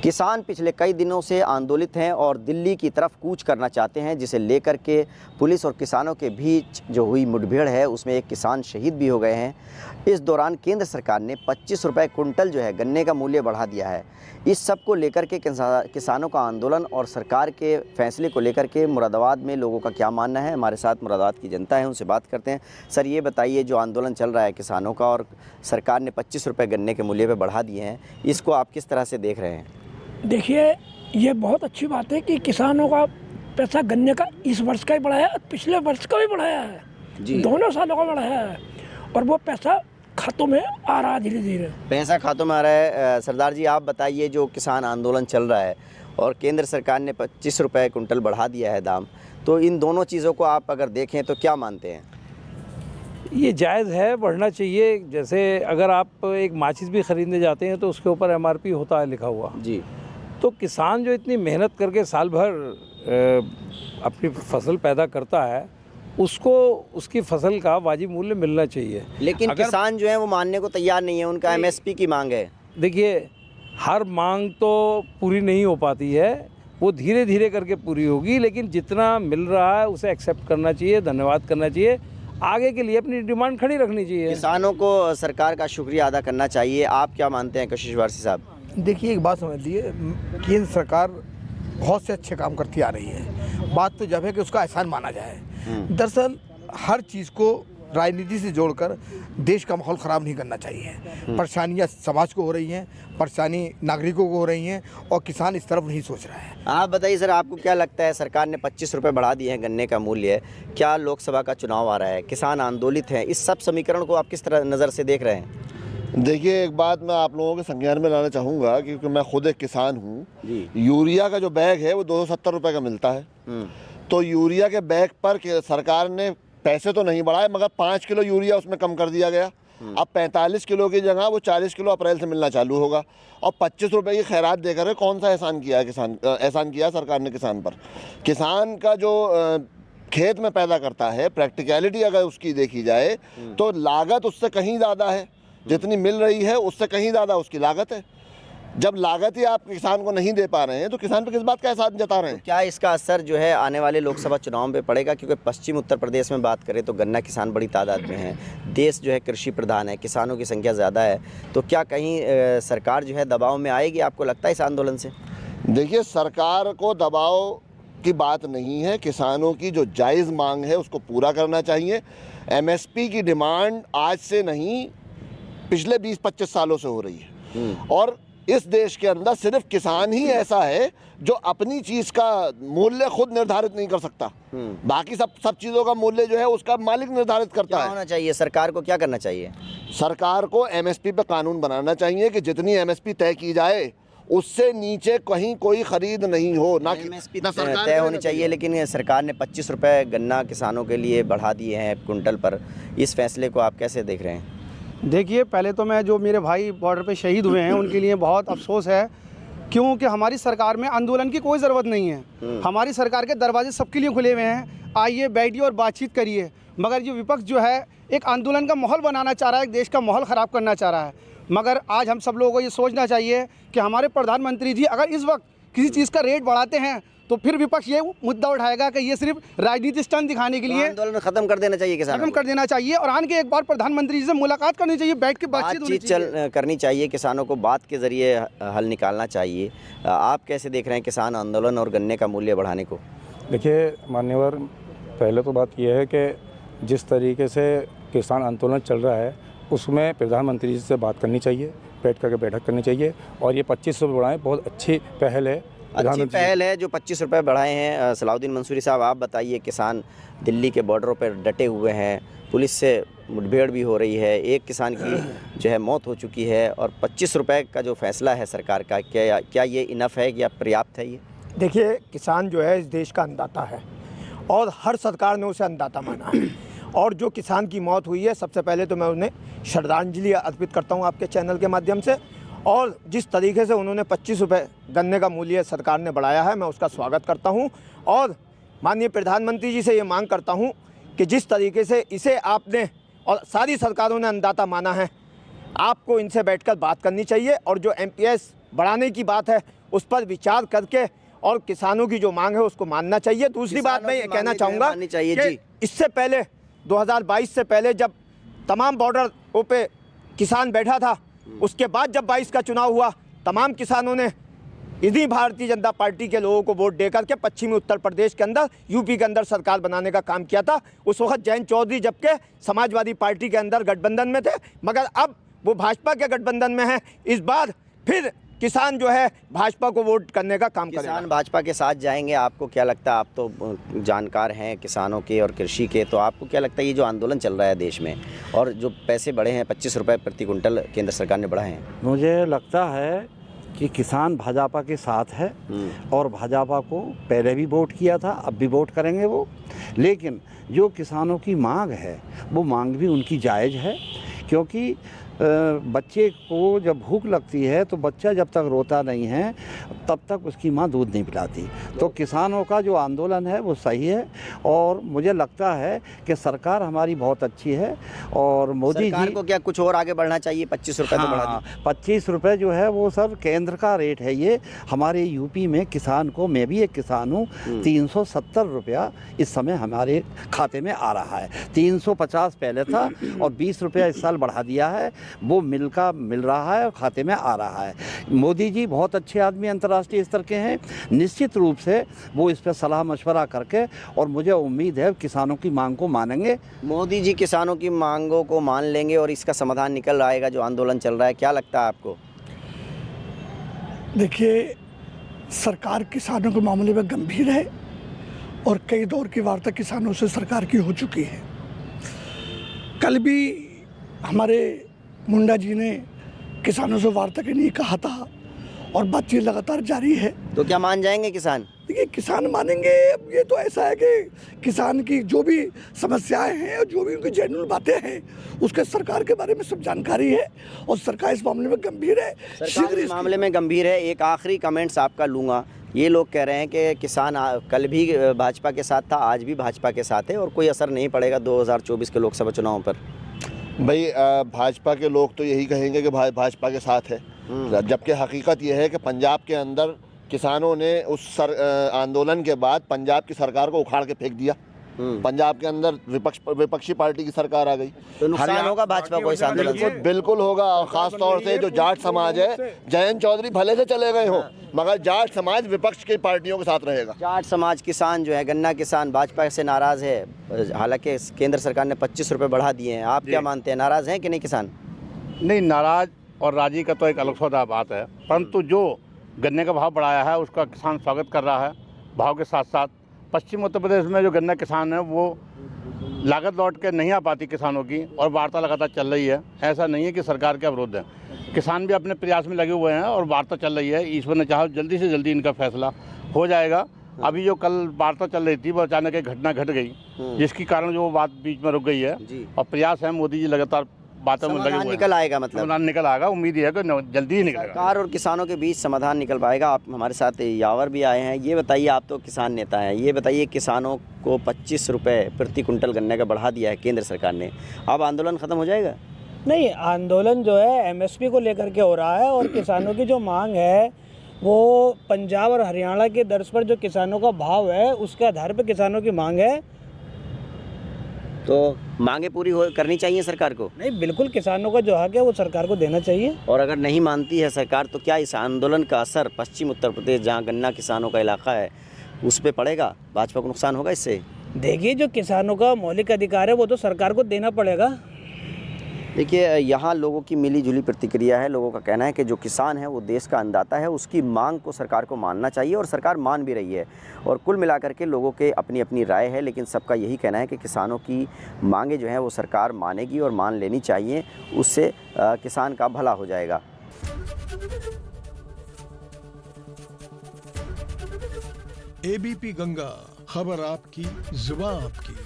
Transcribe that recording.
किसान पिछले कई दिनों से आंदोलित हैं और दिल्ली की तरफ कूच करना चाहते हैं, जिसे लेकर के पुलिस और किसानों के बीच जो हुई मुठभेड़ है उसमें एक किसान शहीद भी हो गए हैं। इस दौरान केंद्र सरकार ने 25 रुपये कुंटल जो है गन्ने का मूल्य बढ़ा दिया है। इस सब को लेकर के किसानों का आंदोलन और सरकार के फैसले को लेकर के मुरादाबाद में लोगों का क्या मानना है, हमारे साथ मुरादाबाद की जनता है, उनसे बात करते हैं। सर, ये बताइए, जो आंदोलन चल रहा है किसानों का और सरकार ने 25 रुपये गन्ने के मूल्य पर बढ़ा दिए हैं, इसको आप किस तरह से देख रहे हैं? देखिए, ये बहुत अच्छी बात है कि किसानों का पैसा गन्ने का इस वर्ष का ही बढ़ाया है, पिछले वर्ष का भी बढ़ाया है जी। दोनों सालों का बढ़ाया है और वो पैसा खातों में आ रहा है, धीरे धीरे पैसा खातों में आ रहा है। सरदार जी, आप बताइए, जो किसान आंदोलन चल रहा है और केंद्र सरकार ने 25 रुपये कुंटल बढ़ा दिया है दाम, तो इन दोनों चीज़ों को आप अगर देखें तो क्या मानते हैं? ये जायज़ है, बढ़ना चाहिए। जैसे अगर आप एक माचिस भी ख़रीदने जाते हैं तो उसके ऊपर MRP होता है लिखा हुआ जी। तो किसान जो इतनी मेहनत करके साल भर अपनी फसल पैदा करता है, उसको उसकी फसल का वाजिब मूल्य मिलना चाहिए। लेकिन किसान जो है वो मानने को तैयार नहीं है, उनका MSP की मांग है। देखिए, हर मांग तो पूरी नहीं हो पाती है, वो धीरे धीरे करके पूरी होगी, लेकिन जितना मिल रहा है उसे एक्सेप्ट करना चाहिए, धन्यवाद करना चाहिए, आगे के लिए अपनी डिमांड खड़ी रखनी चाहिए। किसानों को सरकार का शुक्रिया अदा करना चाहिए। आप क्या मानते हैं कशिश वारसी साहब? देखिए, एक बात समझ लीजिए, केंद्र सरकार बहुत से अच्छे काम करती आ रही है। बात तो जब है कि उसका एहसान माना जाए। दरअसल हर चीज़ को राजनीति से जोड़कर देश का माहौल ख़राब नहीं करना चाहिए। परेशानियाँ समाज को हो रही हैं, परेशानी नागरिकों को हो रही हैं और किसान इस तरफ नहीं सोच रहा है। आप बताइए सर, आपको क्या लगता है, सरकार ने 25 रुपये बढ़ा दिए हैं गन्ने का मूल्य, क्या लोकसभा का चुनाव आ रहा है, किसान आंदोलित हैं, इस सब समीकरण को आप किस तरह नज़र से देख रहे हैं? देखिए, एक बात मैं आप लोगों के संज्ञान में लाना चाहूँगा, क्योंकि मैं खुद एक किसान हूँ। यूरिया का जो बैग है वो 270 रुपये का मिलता है। तो यूरिया के बैग पर सरकार ने पैसे तो नहीं बढ़ाए, मगर 5 किलो यूरिया उसमें कम कर दिया गया। अब 45 किलो की जगह वो 40 किलो अप्रैल से मिलना चालू होगा। और 25 रुपये की खैरात देकर कौन सा एहसान किया है एहसान किया सरकार ने किसान पर? किसान का जो खेत में पैदा करता है, प्रैक्टिकलिटी अगर उसकी देखी जाए तो लागत उससे कहीं ज़्यादा है, जितनी मिल रही है उससे कहीं ज़्यादा उसकी लागत है। जब लागत ही आप किसान को नहीं दे पा रहे हैं तो किसान पे किस बात का एहसान जता रहे हैं? क्या इसका असर जो है आने वाले लोकसभा चुनाव में पड़ेगा? क्योंकि पश्चिम उत्तर प्रदेश में बात करें तो गन्ना किसान बड़ी तादाद में है, देश जो है कृषि प्रधान है, किसानों की संख्या ज़्यादा है, तो क्या कहीं सरकार जो है दबाव में आएगी, आपको लगता है इस आंदोलन से? देखिए, सरकार को दबाव की बात नहीं है, किसानों की जो जायज़ मांग है उसको पूरा करना चाहिए। MSP की डिमांड आज से नहीं, पिछले 20-25 सालों से हो रही है। और इस देश के अंदर सिर्फ किसान ही ऐसा है जो अपनी चीज़ का मूल्य खुद निर्धारित नहीं कर सकता। बाकी सब चीज़ों का मूल्य जो है उसका मालिक निर्धारित करता है। होना चाहिए, सरकार को क्या करना चाहिए? सरकार को MSP पे कानून बनाना चाहिए कि जितनी MSP तय की जाए उससे नीचे कहीं कोई खरीद नहीं हो। ना MSP तय होनी चाहिए, लेकिन सरकार ने 25 रुपये गन्ना किसानों के लिए बढ़ा दिए हैं कुंटल पर। इस फैसले को आप कैसे देख रहे हैं? देखिए, पहले तो मैं, जो मेरे भाई बॉर्डर पे शहीद हुए हैं उनके लिए बहुत अफसोस है, क्योंकि हमारी सरकार में आंदोलन की कोई ज़रूरत नहीं है। हमारी सरकार के दरवाजे सबके लिए खुले हुए हैं, आइए बैठिए और बातचीत करिए। मगर ये विपक्ष जो है एक आंदोलन का माहौल बनाना चाह रहा है, एक देश का माहौल ख़राब करना चाह रहा है। मगर आज हम सब लोगों को ये सोचना चाहिए कि हमारे प्रधानमंत्री जी अगर इस वक्त किसी चीज़ का रेट बढ़ाते हैं तो फिर विपक्ष ये मुद्दा उठाएगा कि ये सिर्फ राजनीति स्टंट दिखाने के लिए। आंदोलन खत्म कर देना चाहिए, किसानों खत्म कर देना चाहिए और आन के एक बार प्रधानमंत्री जी से मुलाकात करनी चाहिए, बैठ के बातचीत करनी चाहिए, किसानों को बात के जरिए हल निकालना चाहिए। आप कैसे देख रहे हैं किसान आंदोलन और गन्ने का मूल्य बढ़ाने को? देखिए मान्यवर, पहले तो बात यह है कि जिस तरीके से किसान आंदोलन चल रहा है उसमें प्रधानमंत्री जी से बात करनी चाहिए, बैठ करके बैठक करनी चाहिए। और ये 25 रुपये बढ़ाएँ, बहुत अच्छी पहल है, अच्छी पहल है जो 25 रुपये बढ़ाए हैं। सलाउद्दीन मंसूरी साहब, आप बताइए, किसान दिल्ली के बॉर्डरों पर डटे हुए हैं, पुलिस से मुठभेड़ भी हो रही है, एक किसान की जो है मौत हो चुकी है, और 25 रुपये का जो फैसला है सरकार का, क्या ये इनफ है या पर्याप्त है? ये देखिए, किसान जो है इस देश का अन्नदाता है और हर सरकार ने उसे अन्नदाता माना है। और जो किसान की मौत हुई है, सबसे पहले तो मैं उन्हें श्रद्धांजलि अर्पित करता हूँ आपके चैनल के माध्यम से। और जिस तरीके से उन्होंने 25 रुपये गन्ने का मूल्य सरकार ने बढ़ाया है, मैं उसका स्वागत करता हूं। और माननीय प्रधानमंत्री जी से ये मांग करता हूं कि जिस तरीके से इसे आपने और सारी सरकारों ने अन्नदाता माना है, आपको इनसे बैठकर बात करनी चाहिए। और जो MPS बढ़ाने की बात है उस पर विचार करके और किसानों की जो मांग है उसको मानना चाहिए। दूसरी बात मैं ये कहना चाहूँगा कि इससे पहले 2022 से पहले जब तमाम बॉर्डरों पे किसान बैठा था, उसके बाद जब 22 का चुनाव हुआ तमाम किसानों ने इन्हीं भारतीय जनता पार्टी के लोगों को वोट दे करके पश्चिमी उत्तर प्रदेश के अंदर, यूपी के अंदर सरकार बनाने का काम किया था। उस वक्त जयंत चौधरी जबकि समाजवादी पार्टी के अंदर गठबंधन में थे, मगर अब वो भाजपा के गठबंधन में है। इस बार फिर किसान जो है भाजपा को वोट करने का काम करेगा। किसान भाजपा के साथ जाएंगे, आपको क्या लगता है? आप तो जानकार हैं किसानों के और कृषि के, तो आपको क्या लगता है ये जो आंदोलन चल रहा है देश में और जो पैसे बढ़े हैं 25 रुपये प्रति कुंटल केंद्र सरकार ने बढ़ाए हैं? मुझे लगता है कि किसान भाजपा के साथ है और भाजपा को पहले भी वोट किया था, अब भी वोट करेंगे वो। लेकिन जो किसानों की मांग है वो मांग भी उनकी जायज़ है, क्योंकि बच्चे को जब भूख लगती है तो बच्चा जब तक रोता नहीं है तब तक उसकी माँ दूध नहीं पिलाती। तो किसानों का जो आंदोलन है वो सही है और मुझे लगता है कि सरकार हमारी बहुत अच्छी है और मोदी सरकार जी को क्या कुछ और आगे बढ़ना चाहिए? 25 रुपये तो बढ़ा दी। 25 रुपये जो है वो सर केंद्र का रेट है। ये हमारे यूपी में किसान को, मैं भी एक किसान हूँ, 370 रुपया इस समय हमारे खाते में आ रहा है। 350 पहले था और 20 रुपया इस साल बढ़ा दिया है। वो मिल रहा है और खाते में आ रहा है। मोदी जी बहुत अच्छे आदमी, अंतर्राष्ट्रीय स्तर के हैं। निश्चित रूप से वो इस पर सलाह मशवरा करके, और मुझे उम्मीद है किसानों की मांग को मानेंगे। मोदी जी किसानों की मांगों को मान लेंगे और इसका समाधान निकल आएगा जो आंदोलन चल रहा है, क्या लगता है आपको? देखिए, सरकार किसानों के मामले में गंभीर है और कई दौर की वार्ता किसानों से सरकार की हो चुकी है। कल भी हमारे मुंडा जी ने किसानों से वार्ता के लिए कहा था और बातचीत लगातार जारी है। तो क्या मान जाएंगे किसान? देखिए, किसान मानेंगे। अब ये तो ऐसा है कि किसान की जो भी समस्याएं हैं और जो भी उनकी जेन्युइन बातें हैं उसके सरकार के बारे में सब जानकारी है और सरकार इस मामले में गंभीर है। सरकार इस मामले में गंभीर है। एक आखिरी कमेंट्स आपका लूँगा। ये लोग कह रहे हैं कि किसान कल भी भाजपा के साथ था, आज भी भाजपा के साथ है और कोई असर नहीं पड़ेगा 2024 के लोकसभा चुनाव पर। भाई भाजपा के लोग तो यही कहेंगे कि भाजपा के साथ है, जबकि हकीकत यह है कि पंजाब के अंदर किसानों ने उस आंदोलन के बाद पंजाब की सरकार को उखाड़ के फेंक दिया। पंजाब के अंदर विपक्षी पार्टी की सरकार आ गई। तो नुकसान होगा भाजपा को इस आंदोलन से? बिल्कुल होगा। और ख़ास तौर से जो जाट समाज है, जयंत चौधरी भले से चले गए हों मगर जाट समाज विपक्ष की पार्टियों के साथ रहेगा। जाट समाज, किसान जो है, गन्ना किसान भाजपा से नाराज़ है। हालांकि केंद्र सरकार ने 25 रुपये बढ़ा दिए हैं। आप क्या मानते हैं, नाराज़ हैं कि नहीं किसान? नहीं, नाराज़ और राजी का तो एक अलग सौदा बात है, परंतु जो गन्ने का भाव बढ़ाया है उसका किसान स्वागत कर रहा है। भाव के साथ साथ पश्चिम उत्तर प्रदेश में जो गन्ना किसान है वो लागत लौट के नहीं आ पाती किसानों की, और वार्ता लगातार चल रही है। ऐसा नहीं है कि सरकार के अवरोध है, किसान भी अपने प्रयास में लगे हुए हैं और वार्ता चल रही है। ईश्वर ने चाहा जल्दी से जल्दी इनका फैसला हो जाएगा। अभी जो कल वार्ता चल रही थी वो अचानक एक घटना घट गई जिसके कारण जो बात बीच में रुक गई है, और प्रयास है मोदी जी लगातार बातों में लगे हुए हैं। निकल आएगा, मतलब समाधान निकल आएगा। उम्मीद है कि जल्दी ही निकलेगा। सरकार और किसानों के बीच समाधान निकल पाएगा। आप हमारे साथ यावर भी आए हैं। ये बताइए, आप तो किसान नेता हैं, ये बताइए किसानों को 25 रुपये प्रति कुंटल गन्ने का बढ़ा दिया है केंद्र सरकार ने, अब आंदोलन ख़त्म हो जाएगा? नहीं, आंदोलन जो है एमएसपी को लेकर के हो रहा है और किसानों की जो मांग है वो पंजाब और हरियाणा के दर्ज पर जो किसानों का भाव है उसके आधार पर किसानों की मांग है। तो मांगे पूरी करनी चाहिए सरकार को? नहीं, बिल्कुल किसानों का जो हक है वो सरकार को देना चाहिए। और अगर नहीं मानती है सरकार तो क्या इस आंदोलन का असर पश्चिम उत्तर प्रदेश, जहां गन्ना किसानों का इलाका है, उस पर पड़ेगा? भाजपा को नुकसान होगा इससे? देखिए, जो किसानों का मौलिक अधिकार है वो तो सरकार को देना पड़ेगा। देखिए, यहाँ लोगों की मिली जुली प्रतिक्रिया है। लोगों का कहना है कि जो किसान है वो देश का अन्नदाता है, उसकी मांग को सरकार को मानना चाहिए और सरकार मान भी रही है। और कुल मिलाकर के लोगों के अपनी अपनी राय है, लेकिन सबका यही कहना है कि किसानों की मांगे जो हैं वो सरकार मानेगी और मान लेनी चाहिए। उससे किसान का भला हो जाएगा। एबीपी गंगा, खबर आपकी, जुबान आपकी।